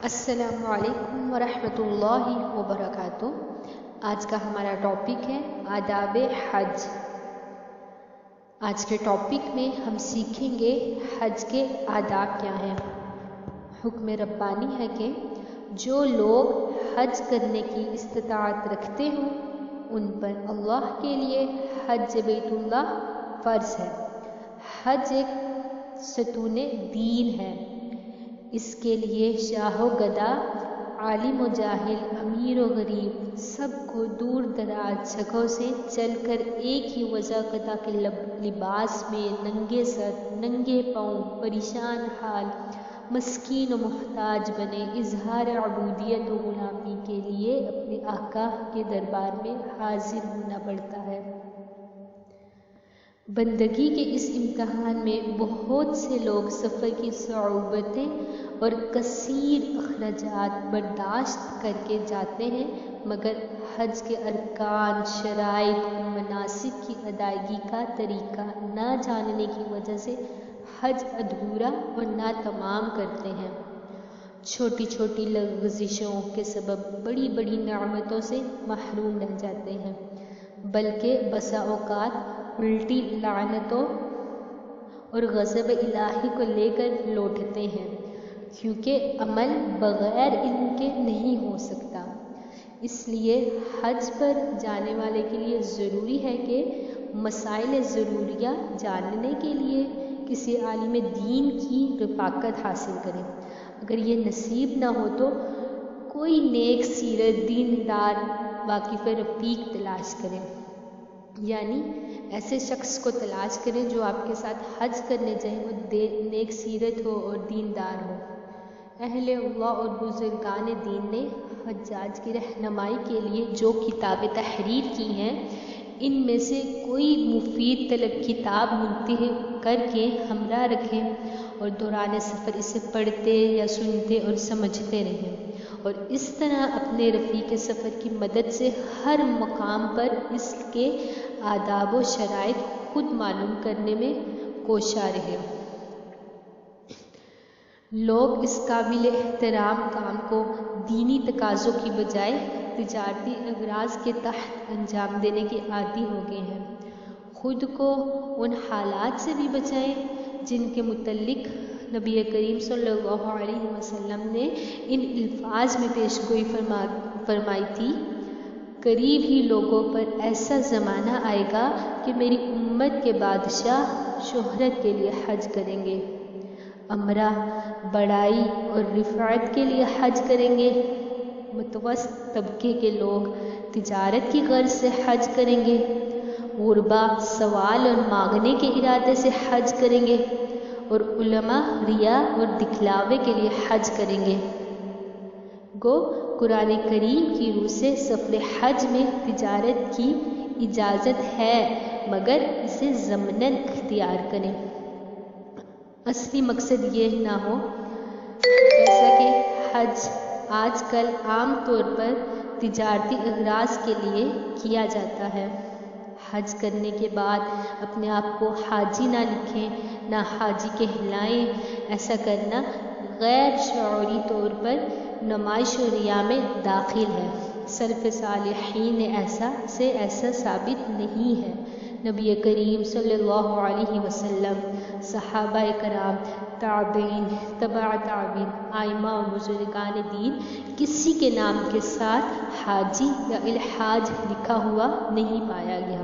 السلام علیکم ورحمۃ اللہ وبرکاتہ۔ آج کا ہمارا ٹاپک ہے آداب حج۔ آج کے ٹاپک میں ہم سیکھیں گے حج کے آداب کیا ہیں۔ حکم ربانی ہے کہ جو لوگ حج کرنے کی استطاعت رکھتے ہوں ان پر اللہ کے لیے حج بیت اللہ فرض ہے۔ حج ایک ستون دین ہے۔ اس کے لیے شاہ و گدا، عالم و جاہل، امیر و غریب سب کو دور دراز جگہوں سے چل کر ایک ہی وضاقتہ کے لباس میں ننگے سر ننگے پاؤں پریشان حال مسکین و محتاج بنے اظہار عبودیت و غلامی کے لیے اپنے آقا کے دربار میں حاضر ہونا پڑتا ہے۔ بندگی کے اس امتحان میں بہت سے لوگ سفر کی صعوبتیں اور کثیر اخراجات برداشت کر کے جاتے ہیں، مگر حج کے ارکان، شرائط اور مناسک کی ادائیگی کا طریقہ نہ جاننے کی وجہ سے حج ادھورا اور ناتمام کرتے ہیں۔ چھوٹی چھوٹی لغزشوں کے سبب بڑی بڑی نعمتوں سے محروم رہ جاتے ہیں، بلکہ بسا اوقات الٹی لعنتوں اور غضب الہی کو لے کر لوٹتے ہیں، کیونکہ عمل بغیر علم کے نہیں ہو سکتا۔ اس لیے حج پر جانے والے کے لیے ضروری ہے کہ مسائل ضروریہ جاننے کے لیے کسی عالم دین کی رفاقت حاصل کریں۔ اگر یہ نصیب نہ ہو تو کوئی نیک سیرت دیندار واقف رفیق تلاش کریں، یعنی ایسے شخص کو تلاش کریں جو آپ کے ساتھ حج کرنے جائیں، وہ نیک سیرت ہو اور دیندار ہو۔ اہل اللہ اور بزرگان دین نے حجاج کی رہنمائی کے لیے جو کتابیں تحریر کی ہیں، ان میں سے کوئی مفید طلب کتاب منتخب کر کے ہمراہ رکھیں اور دوران سفر اسے پڑھتے یا سنتے اور سمجھتے رہیں، اور اس طرح اپنے رفیق سفر کی مدد سے ہر مقام پر اس کے آداب و شرائط خود معلوم کرنے میں کوشاں رہیں۔ لوگ اس قابل احترام کام کو دینی تقاضوں کی بجائے تجارتی اغراض کے تحت انجام دینے کے عادی ہو گئے ہیں۔ خود کو ان حالات سے بھی بچائیں جن کے متعلق نبی کریم صلی اللہ علیہ وسلم نے ان الفاظ میں پیش گوئی فرمائی تھی: قریب ہی لوگوں پر ایسا زمانہ آئے گا کہ میری امت کے بادشاہ شہرت کے لیے حج کریں گے، امرا بڑائی اور رفعت کے لیے حج کریں گے، متوسط طبقے کے لوگ تجارت کی غرض سے حج کریں گے، غربا سوال اور مانگنے کے ارادے سے حج کریں گے، اور علماء ریا اور دکھلاوے کے لیے حج کریں گے۔ گو قرآن کریم کی روح سے سفر حج میں تجارت کی اجازت ہے، مگر اسے ضمناً اختیار کریں۔ اصلی مقصد یہ نہ ہو جیسا کہ حج آج کل عام طور پر تجارتی اغراض کے لیے کیا جاتا ہے۔ حج کرنے کے بعد اپنے آپ کو حاجی نہ لکھیں، نہ حاجی کہلائیں۔ ایسا کرنا غیر شعوری طور پر نمائش و ریا میں داخل ہے۔ سلف صالحین نے ایسا ثابت نہیں ہے۔ نبی کریم صلی اللہ علیہ وسلم، صحابہ کرام، تابعین، تبع تابعین، ائمہ و بزرگان دین کسی کے نام کے ساتھ حاجی یا الحاج لکھا ہوا نہیں پایا گیا۔